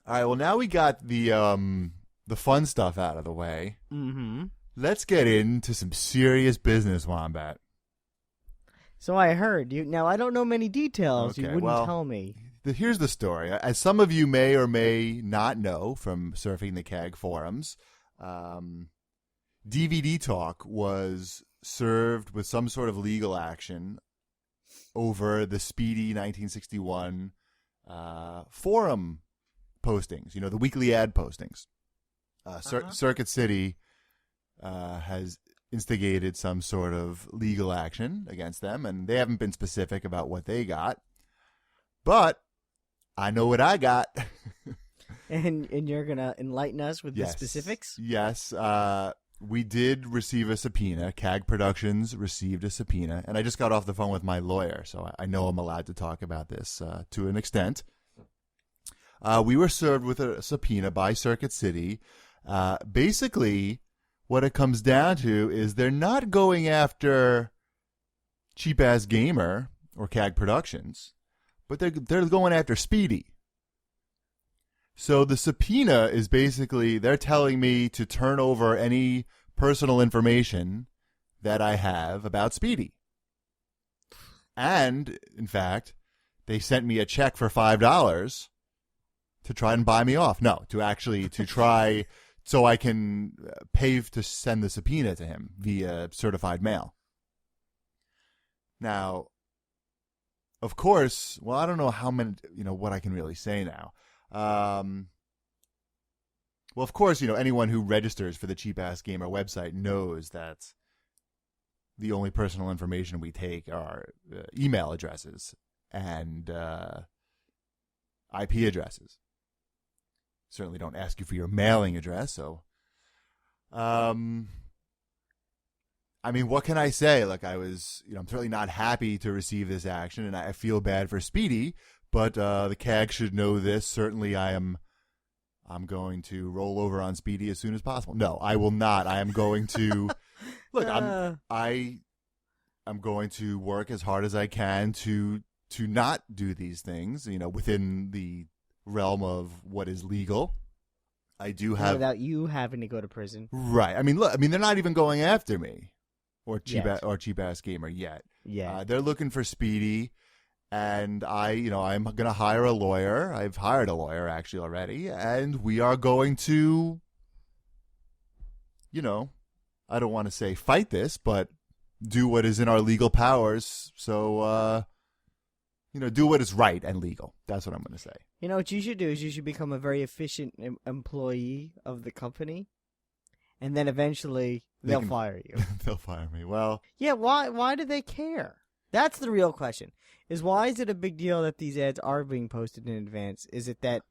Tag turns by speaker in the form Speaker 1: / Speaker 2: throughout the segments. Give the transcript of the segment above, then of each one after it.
Speaker 1: All right, well, now we got the fun stuff out of the way.
Speaker 2: Mm-hmm.
Speaker 1: Let's get into some serious business, Wombat.
Speaker 2: So I heard you. Now I don't know many details. You
Speaker 1: Okay,
Speaker 2: wouldn't
Speaker 1: well,
Speaker 2: tell me.
Speaker 1: Here's the story. As some of you may or may not know from surfing the CAG forums, DVD Talk was served with some sort of legal action over the Speedy 1961 forum postings, the weekly ad postings. Circuit City has instigated some sort of legal action against them, and they haven't been specific about what they got. But I know what I got.
Speaker 2: And you're going to enlighten us with the specifics?
Speaker 1: Yes. We did receive a subpoena. CAG Productions received a subpoena, and I just got off the phone with my lawyer, so I know I'm allowed to talk about this to an extent. We were served with a subpoena by Circuit City. Basically, what it comes down to is they're not going after Cheap Ass Gamer or CAG Productions, but they're going after Speedy. So the subpoena is basically they're telling me to turn over any personal information that I have about Speedy. And, in fact, they sent me a check for $5 to try and buy me off. No, to try so I can pay to send the subpoena to him via certified mail. Now, of course, well, I don't know how many, what I can really say now. Well, of course, anyone who registers for the Cheap Ass Gamer website knows that the only personal information we take are email addresses and IP addresses. Certainly don't ask you for your mailing address, so I mean, what can I say? Like, I'm certainly not happy to receive this action, and I feel bad for Speedy, but the CAG should know this. Certainly, I'm going to roll over on Speedy as soon as possible. No, I will not. I am going to look. I'm going to work as hard as I can to not do these things. Within the realm of what is legal. I do have
Speaker 2: without you having to go to prison.
Speaker 1: Right. I mean, look. I mean, they're not even going after me or Cheap Ass Gamer yet.
Speaker 2: Yeah.
Speaker 1: They're looking for Speedy. And I'm going to hire a lawyer. I've hired a lawyer actually already, and we are going to, I don't want to say fight this, but do what is in our legal powers. So, do what is right and legal. That's what I'm going to say.
Speaker 2: What you should do is you should become a very efficient employee of the company, and then eventually they'll fire you.
Speaker 1: They'll fire me. Well,
Speaker 2: yeah. Why do they care? That's the real question. Why is it a big deal that these ads are being posted in advance? Is it that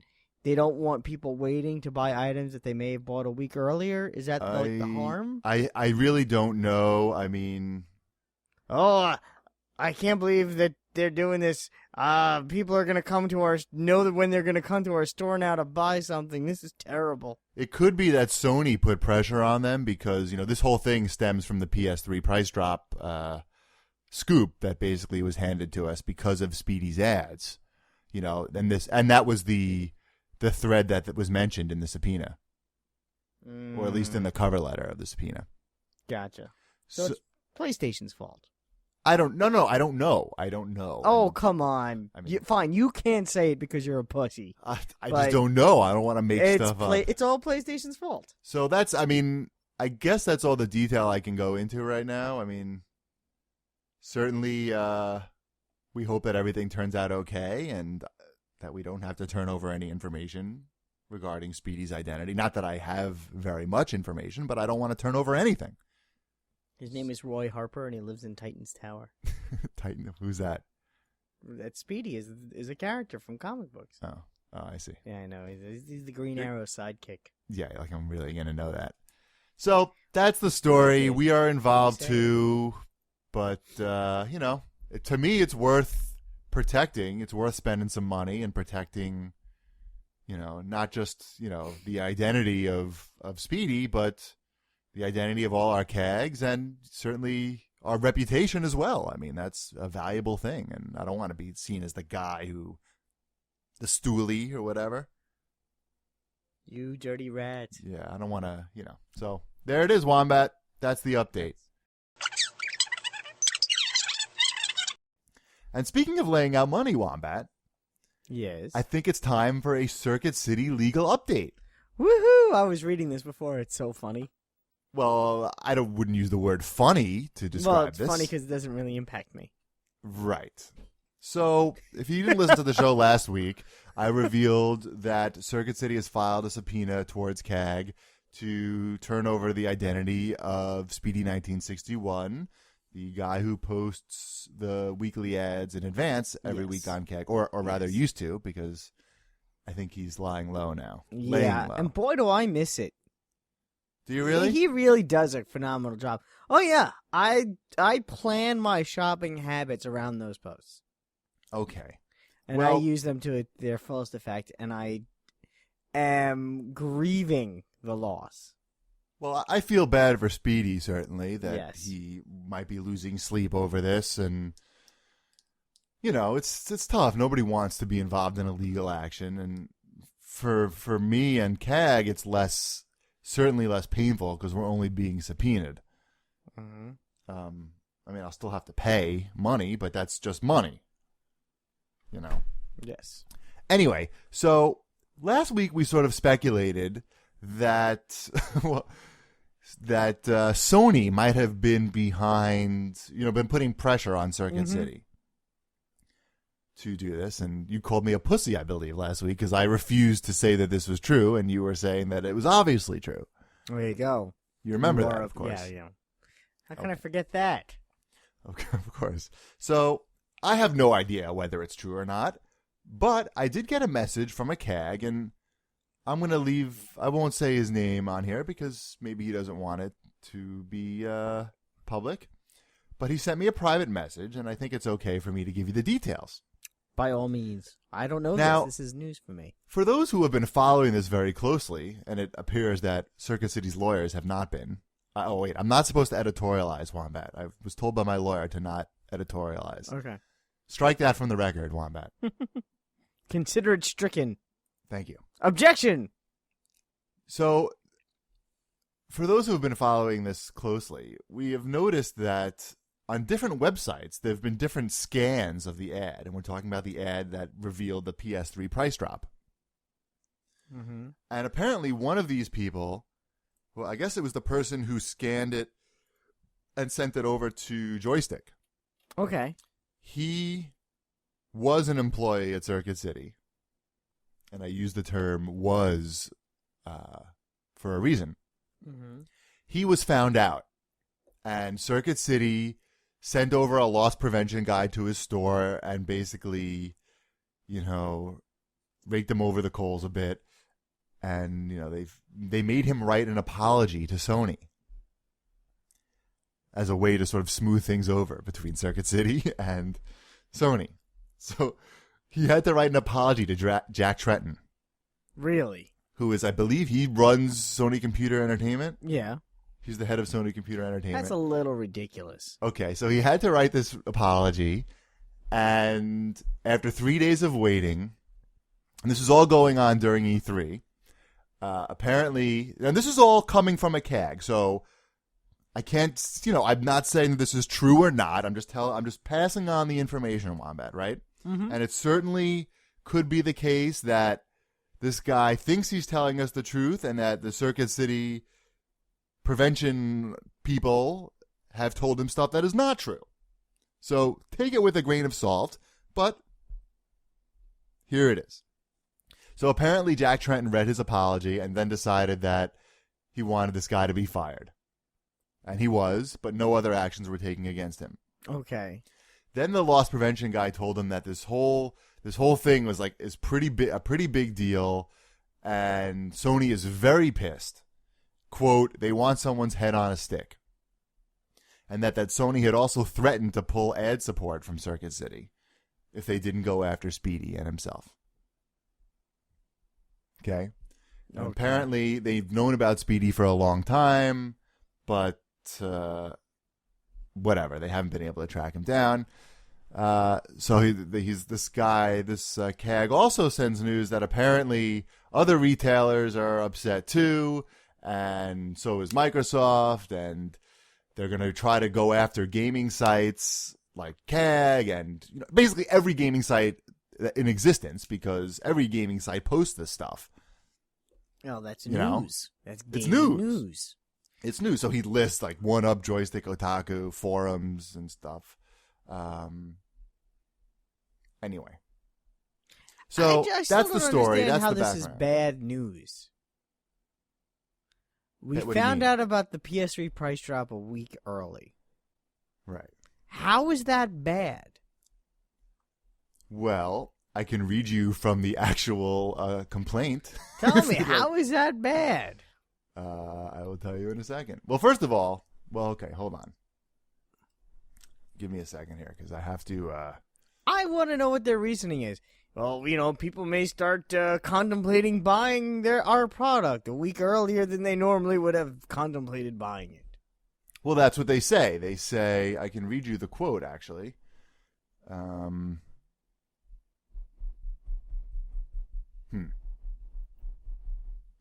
Speaker 2: they don't want people waiting to buy items that they may have bought a week earlier? Is that the harm?
Speaker 1: I really don't know. I mean...
Speaker 2: Oh, I can't believe that they're doing this. People are going to know that when they're going to come to our store now to buy something. This is terrible.
Speaker 1: It could be that Sony put pressure on them because, this whole thing stems from the PS3 price drop scoop that basically was handed to us because of Speedy's ads, and that was the thread that was mentioned in the subpoena, or at least in the cover letter of the subpoena.
Speaker 2: Gotcha. So it's PlayStation's fault.
Speaker 1: I don't know. I don't know.
Speaker 2: Oh, come on. I mean, fine, you can't say it because you're a pussy.
Speaker 1: I just don't know. I don't want to make stuff up.
Speaker 2: It's all PlayStation's fault.
Speaker 1: So I guess that's all the detail I can go into right now. I mean, certainly, we hope that everything turns out okay and that we don't have to turn over any information regarding Speedy's identity. Not that I have very much information, but I don't want to turn over anything.
Speaker 2: His name is Roy Harper, and he lives in Titan's Tower.
Speaker 1: Titan? Who's that?
Speaker 2: That Speedy is a character from comic books.
Speaker 1: Oh, I see.
Speaker 2: Yeah, I know. He's the Green Arrow sidekick.
Speaker 1: Yeah, like I'm really going to know that. So that's the story. We are involved too. But, to me, it's worth protecting. It's worth spending some money and protecting, not just, the identity of Speedy, but the identity of all our CAGs and certainly our reputation as well. I mean, that's a valuable thing. And I don't want to be seen as the guy the stoolie or whatever.
Speaker 2: You dirty rat.
Speaker 1: Yeah, I don't want to, So there it is, Wombat. That's the update. And speaking of laying out money, Wombat,
Speaker 2: Yes.
Speaker 1: I think it's time for a Circuit City legal update.
Speaker 2: Woohoo! I was reading this before. It's so funny.
Speaker 1: Well, I wouldn't use the word funny to describe
Speaker 2: Well, it's
Speaker 1: this.
Speaker 2: funny because it doesn't really impact me.
Speaker 1: Right. So, if you didn't listen to the show last week, I revealed that Circuit City has filed a subpoena towards CAG to turn over the identity of Speedy 1961, the guy who posts the weekly ads in advance every week on CAG, or rather used to, because I think he's lying low now.
Speaker 2: Yeah,
Speaker 1: Low.
Speaker 2: and boy, do I miss it.
Speaker 1: Do you really?
Speaker 2: He really does a phenomenal job. Oh yeah, I plan my shopping habits around those posts.
Speaker 1: Okay.
Speaker 2: And
Speaker 1: Well,
Speaker 2: I use them to their fullest effect, and I am grieving the loss.
Speaker 1: Well, I feel bad for Speedy, certainly, that
Speaker 2: Yes.
Speaker 1: he might be losing sleep over this. And, it's tough. Nobody wants to be involved in a legal action. And for me and CAG, it's certainly less painful because we're only being subpoenaed.
Speaker 2: Mm-hmm.
Speaker 1: I'll still have to pay money, but that's just money.
Speaker 2: Yes.
Speaker 1: Anyway, so last week we sort of speculated that Sony might have been behind, been putting pressure on Circuit City to do this. And you called me a pussy, I believe, last week because I refused to say that this was true, and you were saying that it was obviously true.
Speaker 2: There you go.
Speaker 1: You remember that, of course.
Speaker 2: Yeah. How can I forget that?
Speaker 1: Okay, of course. So I have no idea whether it's true or not, but I did get a message from a CAG, and I'm going to I won't say his name on here because maybe he doesn't want it to be public, but he sent me a private message, and I think it's okay for me to give you the details.
Speaker 2: By all means. I don't know
Speaker 1: Now,
Speaker 2: this. This is news for me.
Speaker 1: For those who have been following this very closely, and it appears that Circuit City's lawyers have not been. Oh, wait, I'm not supposed to editorialize, Wombat. I was told by my lawyer to not editorialize.
Speaker 2: Okay.
Speaker 1: Strike that from the record, Wombat.
Speaker 2: Consider it stricken.
Speaker 1: Thank you.
Speaker 2: Objection!
Speaker 1: So, for those who have been following this closely, we have noticed that on different websites, there have been different scans of the ad, and we're talking about the ad that revealed the PS3 price drop.
Speaker 2: Mm-hmm.
Speaker 1: And apparently one of these people, well, I guess it was the person who scanned it and sent it over to Joystick.
Speaker 2: Okay.
Speaker 1: He was an employee at Circuit City, and I use the term was for a reason.
Speaker 2: Mm-hmm.
Speaker 1: He was found out, and Circuit City sent over a loss prevention guide to his store and basically, raked him over the coals a bit. And, they made him write an apology to Sony as a way to sort of smooth things over between Circuit City and Sony. So he had to write an apology to Jack Tretton.
Speaker 2: Really?
Speaker 1: Who is, I believe, he runs Sony Computer Entertainment.
Speaker 2: Yeah.
Speaker 1: He's the head of Sony Computer Entertainment.
Speaker 2: That's a little ridiculous.
Speaker 1: Okay, so he had to write this apology, and after 3 days of waiting, and this is all going on during E3, apparently, and this is all coming from a CAG, so I can't, I'm not saying that this is true or not. I'm just passing on the information, Wombat, right?
Speaker 2: Mm-hmm.
Speaker 1: And it certainly could be the case that this guy thinks he's telling us the truth, and that the Circuit City prevention people have told him stuff that is not true. So take it with a grain of salt, but here it is. So apparently Jack Tretton read his apology and then decided that he wanted this guy to be fired. And he was, but no other actions were taken against him.
Speaker 2: Okay.
Speaker 1: Then the loss prevention guy told him that this whole thing was a pretty big deal, and Sony is very pissed. Quote, they want someone's head on a stick. And that Sony had also threatened to pull ad support from Circuit City if they didn't go after Speedy and himself. Okay? And apparently they've known about Speedy for a long time, but whatever. They haven't been able to track him down. So he's this guy. This CAG also sends news that apparently other retailers are upset too, and so is Microsoft, and they're going to try to go after gaming sites like CAG and basically every gaming site in existence, because every gaming site posts this stuff.
Speaker 2: Oh, that's news. That's
Speaker 1: it's
Speaker 2: gaming
Speaker 1: news.
Speaker 2: news.
Speaker 1: It's news. So he lists like One Up, Joystick, Otaku, forums, and stuff. Anyway, so
Speaker 2: I still
Speaker 1: that's the
Speaker 2: don't
Speaker 1: story.
Speaker 2: understand
Speaker 1: That's
Speaker 2: how
Speaker 1: the
Speaker 2: this
Speaker 1: background.
Speaker 2: is bad news. We
Speaker 1: What do you
Speaker 2: found
Speaker 1: mean?
Speaker 2: out about the PS3 price drop a week early.
Speaker 1: Right.
Speaker 2: How is that bad?
Speaker 1: Well, I can read you from the actual complaint.
Speaker 2: Tell me, how is that bad?
Speaker 1: I will tell you in a second. Well, first of all, okay, hold on. Give me a second here, because I have to...
Speaker 2: I want to know what their reasoning is. Well, people may start contemplating buying our product a week earlier than they normally would have contemplated buying it.
Speaker 1: Well, that's what they say. They say, I can read you the quote, actually.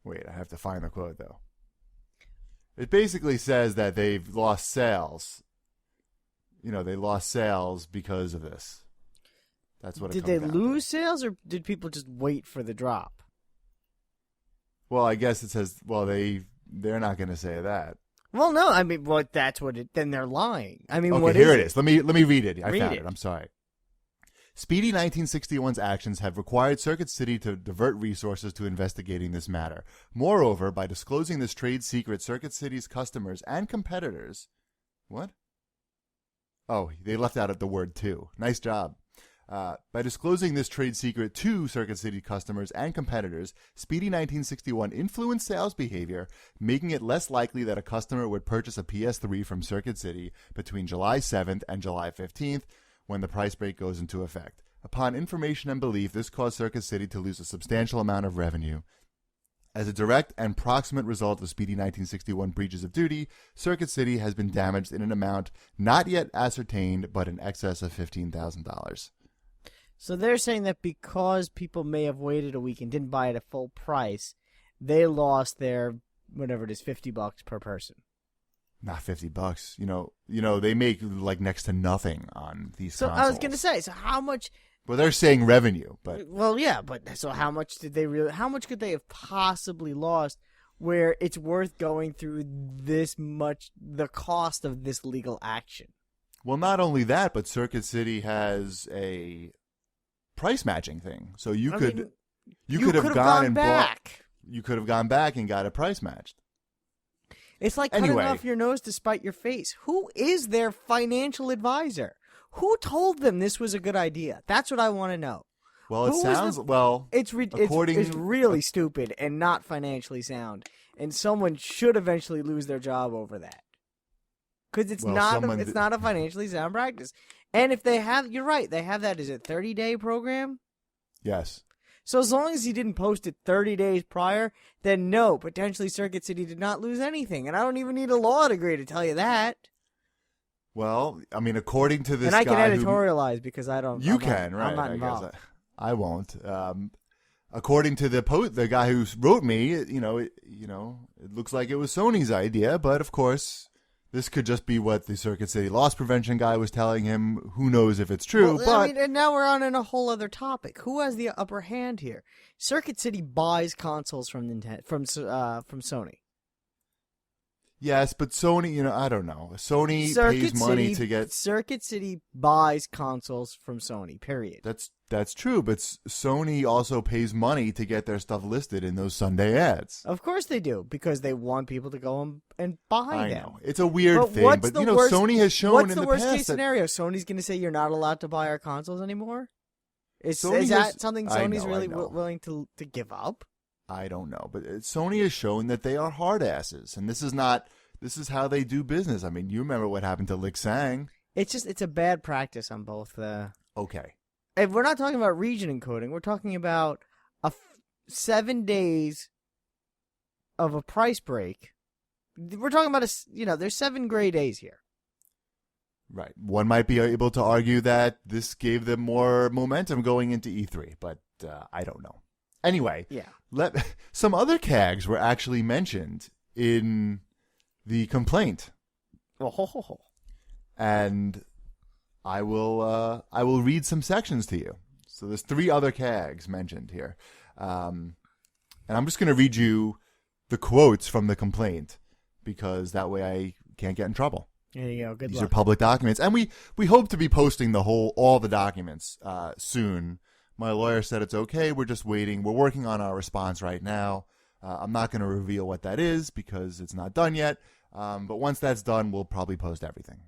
Speaker 1: Wait, I have to find the quote, though. It basically says that they've lost sales. They lost sales because of this. That's what it
Speaker 2: Did
Speaker 1: comes
Speaker 2: they
Speaker 1: down
Speaker 2: lose
Speaker 1: to.
Speaker 2: sales, or did people just wait for the drop?
Speaker 1: Well, I guess it says, they're not going to say that.
Speaker 2: Well, no, I mean, that's what then they're lying. I mean,
Speaker 1: Okay,
Speaker 2: what
Speaker 1: here
Speaker 2: is
Speaker 1: it is. Let me read it. I
Speaker 2: Read
Speaker 1: found
Speaker 2: it.
Speaker 1: it. I'm sorry. Speedy 1961's actions have required Circuit City to divert resources to investigating this matter. Moreover, by disclosing this trade secret, Circuit City's customers and competitors... What? Oh, they left out the word "to." Nice job. By disclosing this trade secret to Circuit City customers and competitors, Speedy 1961 influenced sales behavior, making it less likely that a customer would purchase a PS3 from Circuit City between July 7th and July 15th, when the price break goes into effect. Upon information and belief, this caused Circuit City to lose a substantial amount of revenue. As a direct and proximate result of Speedy 1961 breaches of duty, Circuit City has been damaged in an amount not yet ascertained, but in excess of $15,000.
Speaker 2: So they're saying that because people may have waited a week and didn't buy it at full price, they lost their, whatever it is, $50 per person.
Speaker 1: Not $50. They make like next to nothing on these
Speaker 2: So
Speaker 1: consoles.
Speaker 2: I was going to say, so how much...
Speaker 1: Well, they're saying revenue, but...
Speaker 2: Well, yeah, but so how much did they really... How much could they have possibly lost where it's worth going through this much, the cost of this legal action?
Speaker 1: Well, not only that, but Circuit City has a price matching thing. So you could have gone
Speaker 2: back.
Speaker 1: You could have gone back and got a price matched.
Speaker 2: It's like cutting off your nose to spite your face. Who is their financial advisor? Who told them this was a good idea? That's what I want to know.
Speaker 1: Well, it's
Speaker 2: really stupid and not financially sound, and someone should eventually lose their job over that. Because it's not a financially sound practice. And if they have, you're right, they have that, is it 30-day program?
Speaker 1: Yes.
Speaker 2: So as long as he didn't post it 30 days prior, then no, potentially Circuit City did not lose anything. And I don't even need a law degree to tell you that.
Speaker 1: Well, I mean, according to this
Speaker 2: guy... And I
Speaker 1: guy
Speaker 2: can editorialize because I don't...
Speaker 1: You can, right.
Speaker 2: I'm not involved.
Speaker 1: I won't. According to the guy who wrote me, it looks like it was Sony's idea, but of course... This could just be what the Circuit City loss prevention guy was telling him. Who knows if it's true?
Speaker 2: And now we're on a whole other topic. Who has the upper hand here? Circuit City buys consoles from Sony.
Speaker 1: Yes, but Sony, I don't know. Sony pays money to get...
Speaker 2: Circuit City buys consoles from Sony, period.
Speaker 1: That's true, but Sony also pays money to get their stuff listed in those Sunday ads.
Speaker 2: Of course they do, because they want people to go and buy them.
Speaker 1: I know. It's a weird thing, but Sony has shown in the past...
Speaker 2: What's the worst case scenario? Sony's going to say you're not allowed to buy our consoles anymore? Is that something Sony's really willing to give up?
Speaker 1: I don't know, but Sony has shown that they are hard asses, and this is how they do business. I mean, you remember what happened to Lick Sang.
Speaker 2: It's a bad practice on both.
Speaker 1: Okay.
Speaker 2: If we're not talking about region encoding, we're talking about 7 days of a price break. We're talking about there's 7 gray days here.
Speaker 1: Right. One might be able to argue that this gave them more momentum going into E3, but I don't know. Anyway,
Speaker 2: Yeah.
Speaker 1: Some other CAGs were actually mentioned in the complaint, and I will read some sections to you. So there's 3 other CAGs mentioned here, and I'm just going to read you the quotes from the complaint because that way I can't get in trouble.
Speaker 2: There you go. Good
Speaker 1: These
Speaker 2: luck.
Speaker 1: are public documents, and we hope to be posting all the documents soon. My lawyer said it's okay. We're just waiting. We're working on our response right now. I'm not going to reveal what that is because it's not done yet. But once that's done, we'll probably post everything.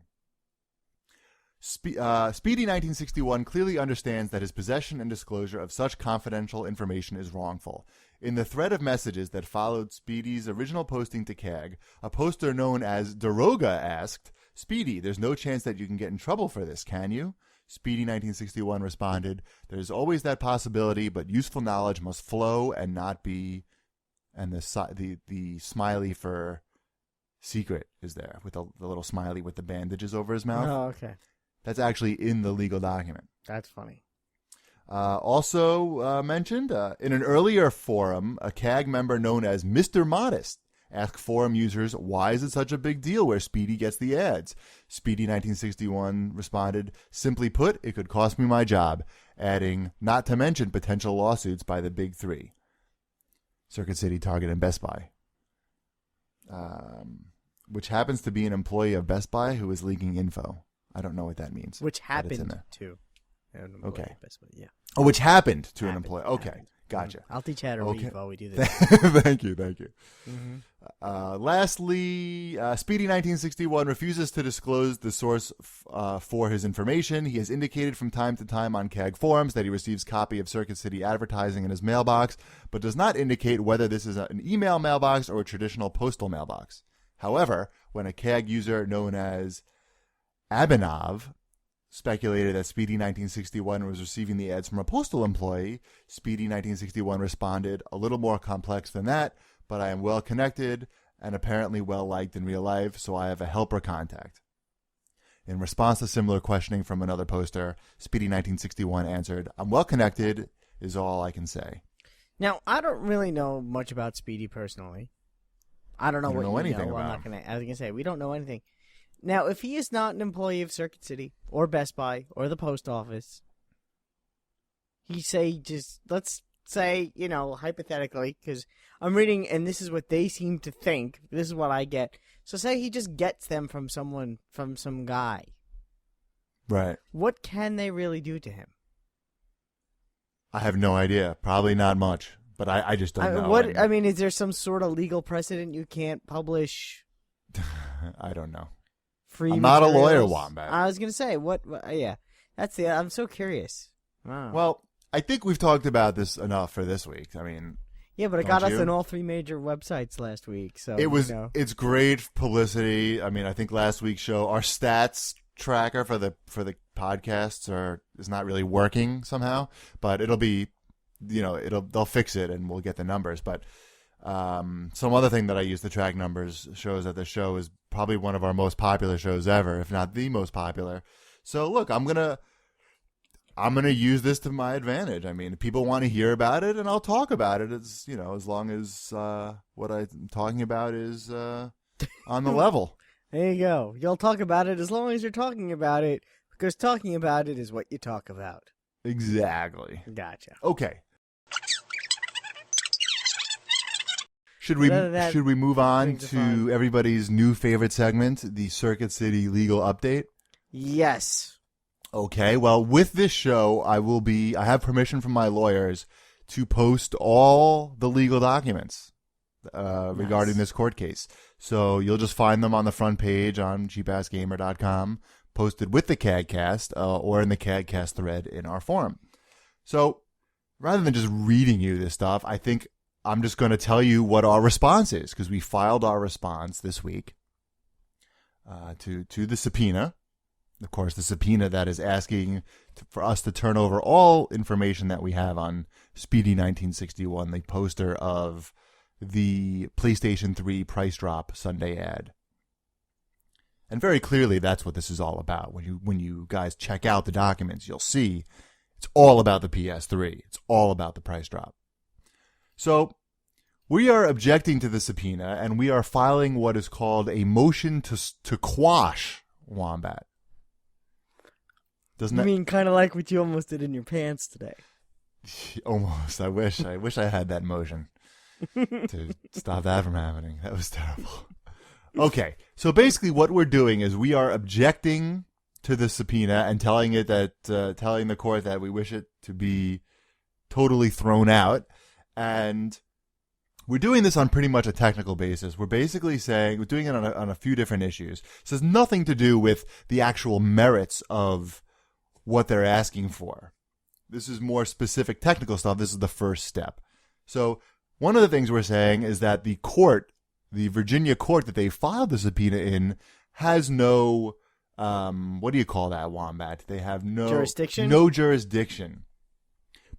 Speaker 1: Speedy 1961 clearly understands that his possession and disclosure of such confidential information is wrongful. In the thread of messages that followed Speedy's original posting to CAG, a poster known as Daroga asked, "Speedy, there's no chance that you can get in trouble for this, can you?" Speedy 1961 responded, "There's always that possibility, but useful knowledge must flow and not be..." And the smiley for secret is there with the little smiley with the bandages over his mouth.
Speaker 2: Oh, okay.
Speaker 1: That's actually in the legal document.
Speaker 2: That's funny.
Speaker 1: Also mentioned, in an earlier forum, a CAG member known as Mr. Modest asked forum users, "Why is it such a big deal where Speedy gets the ads?" Speedy 1961 responded, "Simply put, it could cost me my job," adding, "not to mention potential lawsuits by the big 3. Circuit City, Target, and Best Buy. Which happens to be an employee of Best Buy who is leaking info. I don't know what that means.
Speaker 2: Which
Speaker 1: but it's in
Speaker 2: happened
Speaker 1: there.
Speaker 2: to an employee
Speaker 1: Okay.
Speaker 2: of Best Buy. Yeah.
Speaker 1: Oh, which happened to an
Speaker 2: Happened,
Speaker 1: employee. Okay,
Speaker 2: happened.
Speaker 1: gotcha.
Speaker 2: I'll teach you how to
Speaker 1: Okay.
Speaker 2: read while we do this.
Speaker 1: Thank you.
Speaker 2: Mm-hmm.
Speaker 1: Lastly, Speedy 1961 refuses to disclose the source for his information. He has indicated from time to time on CAG forums that he receives copy of Circuit City advertising in his mailbox, but does not indicate whether this is an email mailbox or a traditional postal mailbox. However, when a CAG user known as Abhinav speculated that Speedy 1961 was receiving the ads from a postal employee, Speedy 1961 responded, "A little more complex than that, but I am well connected and apparently well liked in real life, so I have a helper contact." In response to similar questioning from another poster, Speedy 1961 answered, "I'm well connected is all I can say."
Speaker 2: Now, I don't really know much about Speedy personally. I don't know
Speaker 1: You
Speaker 2: what
Speaker 1: don't know
Speaker 2: you
Speaker 1: anything
Speaker 2: know.
Speaker 1: about him.
Speaker 2: I was going to say, we don't know anything. Now, if he is not an employee of Circuit City or Best Buy or the post office, let's say, hypothetically, because I'm reading, and this is what they seem to think. This is what I get. So say he just gets them from some guy.
Speaker 1: Right.
Speaker 2: What can they really do to him?
Speaker 1: I have no idea. Probably not much, but I just don't know.
Speaker 2: Is there some sort of legal precedent you can't publish?
Speaker 1: I don't know.
Speaker 2: Free
Speaker 1: I'm not a lawyer,
Speaker 2: materials?
Speaker 1: Wombat.
Speaker 2: I was gonna say yeah, I'm so curious. Wow.
Speaker 1: Well, I think we've talked about this enough for this week. I mean,
Speaker 2: yeah, but it
Speaker 1: don't
Speaker 2: got us
Speaker 1: you?
Speaker 2: on all 3 major websites last week. So
Speaker 1: it's great publicity. I mean, I think last week's show, our stats tracker for the podcasts is not really working somehow, but it'll be, they'll fix it and we'll get the numbers. But some other thing that I use to track numbers shows that the show is probably one of our most popular shows ever, if not the most popular. So look, I'm gonna use this to my advantage. I mean, if people want to hear about it, and I'll talk about it. It's as long as what I'm talking about is on the level.
Speaker 2: There you go. You'll talk about it as long as you're talking about it, because talking about it is what you talk about.
Speaker 1: Exactly.
Speaker 2: Gotcha.
Speaker 1: Okay. Should we move on to everybody's new favorite segment, the Circuit City Legal Update?
Speaker 2: Yes.
Speaker 1: Okay. Well, with this show, I have permission from my lawyers to post all the legal documents regarding this court case. So you'll just find them on the front page on cheapassgamer.com, posted with the CAGcast or in the CAGcast thread in our forum. So rather than just reading you this stuff, I think I'm just going to tell you what our response is, because we filed our response this week to the subpoena. Of course, the subpoena that is asking for us to turn over all information that we have on Speedy 1961, the poster of the PlayStation 3 price drop Sunday ad. And very clearly, that's what this is all about. When you guys check out the documents, you'll see it's all about the PS3. It's all about the price drop. So we are objecting to the subpoena, and we are filing what is called a motion to quash, Wombat. Doesn't
Speaker 2: You
Speaker 1: that
Speaker 2: mean kind of like what you almost did in your pants today?
Speaker 1: almost? I wish I had that motion to stop that from happening. That was terrible. Okay, so basically what we're doing is we are objecting to the subpoena and telling the court that we wish it to be totally thrown out. And we're doing this on pretty much a technical basis. We're basically saying we're doing it on a few different issues. So it has nothing to do with the actual merits of what they're asking for. This is more specific technical stuff. This is the first step. So one of the things we're saying is that the Virginia court that they filed the subpoena in has no, what do you call that, Wombat? They have no
Speaker 2: jurisdiction.
Speaker 1: No jurisdiction,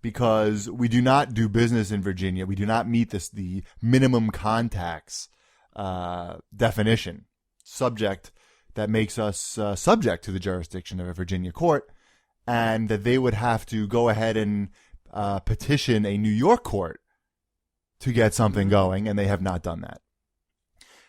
Speaker 1: because we do not do business in Virginia. We do not meet the minimum contacts definition subject that makes us subject to the jurisdiction of a Virginia court, and that they would have to go ahead and petition a New York court to get something going, and they have not done that.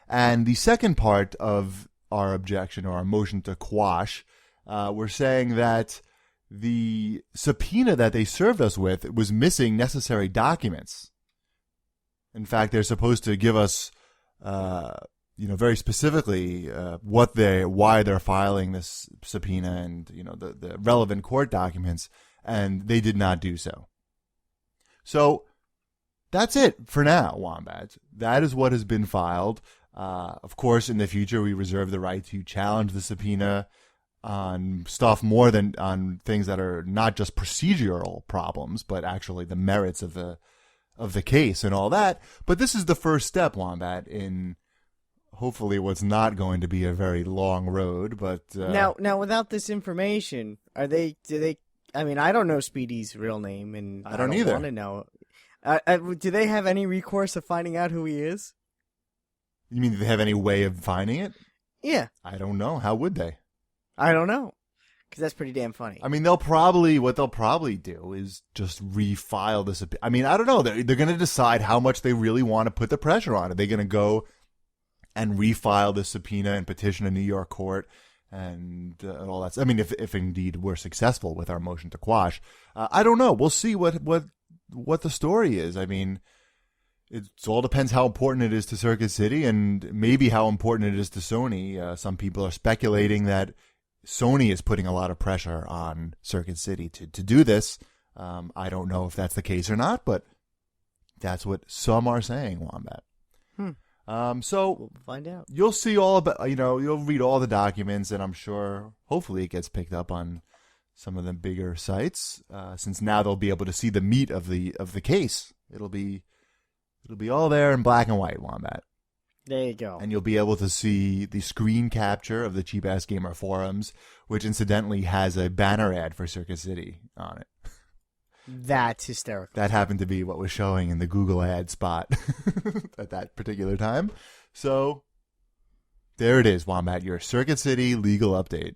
Speaker 1: And the second part of our objection, or our motion to quash, we're saying that the subpoena that they served us with was missing necessary documents. In fact, they're supposed to give us, very specifically why they're filing this subpoena, and the relevant court documents, and they did not do so. So that's it for now, Wombat. That is what has been filed. Of course, in the future, we reserve the right to challenge the subpoena on stuff more than on things that are not just procedural problems, but actually the merits of the case and all that. But this is the first step, Wombat, in hopefully what's not going to be a very long road. But
Speaker 2: now, without this information, I don't know Speedy's real name, and
Speaker 1: I don't either.
Speaker 2: Want to know. Do they have any recourse of finding out who he is?
Speaker 1: You mean, do they have any way of finding it?
Speaker 2: Yeah.
Speaker 1: I don't know. How would they?
Speaker 2: I don't know. Because that's pretty damn funny.
Speaker 1: I mean, what they'll probably do is just refile this. I mean, I don't know. They're going to decide how much they really want to put the pressure on. Are they going to go and refile the subpoena and petition a New York court and all that? I mean, if indeed we're successful with our motion to quash, I don't know. We'll see what the story is. I mean, it all depends how important it is to Circuit City, and maybe how important it is to Sony. Some people are speculating that Sony is putting a lot of pressure on Circuit City to do this. I don't know if that's the case or not, but that's what some are saying, Wombat. So
Speaker 2: we'll find out.
Speaker 1: You'll see all about, you'll read all the documents, and I'm sure, hopefully, it gets picked up on some of the bigger sites, since now they'll be able to see the meat of the case. It'll be all there in black and white, Wombat.
Speaker 2: There you go.
Speaker 1: And you'll be able to see the screen capture of the Cheap Ass Gamer forums, which incidentally has a banner ad for Circuit City on it.
Speaker 2: That's hysterical.
Speaker 1: That happened to be what was showing in the Google ad spot at that particular time. So there it is, Wombat, your Circuit City legal update.